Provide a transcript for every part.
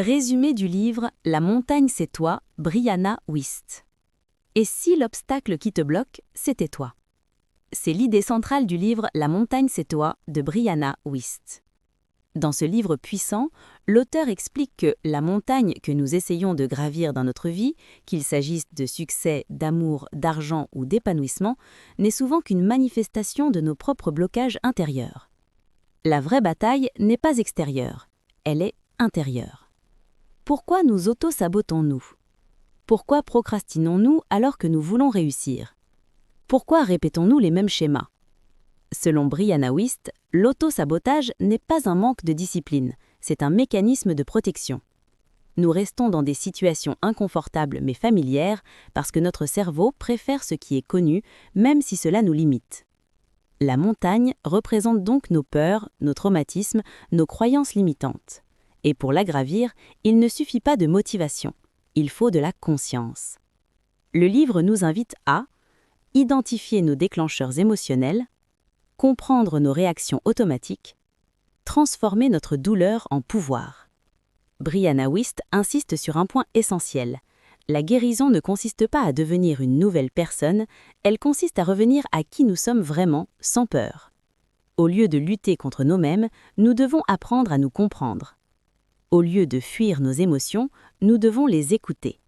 Résumé du livre La montagne c'est toi, Brianna Wiest. Et si l'obstacle qui te bloque, c'était toi? C'est l'idée centrale du livre La montagne c'est toi de Brianna Wiest. Dans ce livre puissant, l'auteur explique que la montagne que nous essayons de gravir dans notre vie, qu'il s'agisse de succès, d'amour, d'argent ou d'épanouissement, n'est souvent qu'une manifestation de nos propres blocages intérieurs. La vraie bataille n'est pas extérieure, elle est intérieure. Pourquoi nous auto-sabotons-nous? Pourquoi procrastinons-nous alors que nous voulons réussir? Pourquoi répétons-nous les mêmes schémas? Selon Brianna Wiest, l'auto-sabotage n'est pas un manque de discipline, c'est un mécanisme de protection. Nous restons dans des situations inconfortables mais familières parce que notre cerveau préfère ce qui est connu, même si cela nous limite. La montagne représente donc nos peurs, nos traumatismes, nos croyances limitantes. Et pour la gravir, il ne suffit pas de motivation, il faut de la conscience. Le livre nous invite à identifier nos déclencheurs émotionnels, comprendre nos réactions automatiques, transformer notre douleur en pouvoir. Brianna Wiest insiste sur un point essentiel. La guérison ne consiste pas à devenir une nouvelle personne, elle consiste à revenir à qui nous sommes vraiment, sans peur. Au lieu de lutter contre nous-mêmes, nous devons apprendre à nous comprendre. Au lieu de fuir nos émotions, nous devons les écouter.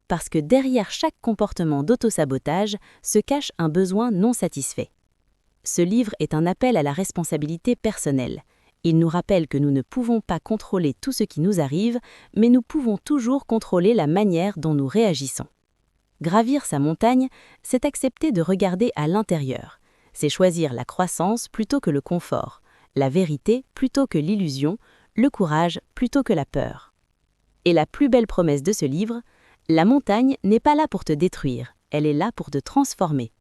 Parce que derrière chaque comportement d'autosabotage se cache un besoin non satisfait. Ce livre est un appel à la responsabilité personnelle. Il nous rappelle que nous ne pouvons pas contrôler tout ce qui nous arrive, mais nous pouvons toujours contrôler la manière dont nous réagissons. Gravir sa montagne, c'est accepter de regarder à l'intérieur. C'est choisir la croissance plutôt que le confort, la vérité plutôt que l'illusion, le courage plutôt que la peur. Et la plus belle promesse de ce livre, la montagne n'est pas là pour te détruire, elle est là pour te transformer.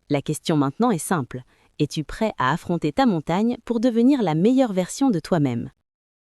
La question maintenant est simple, es-tu prêt à affronter ta montagne pour devenir la meilleure version de toi-même ?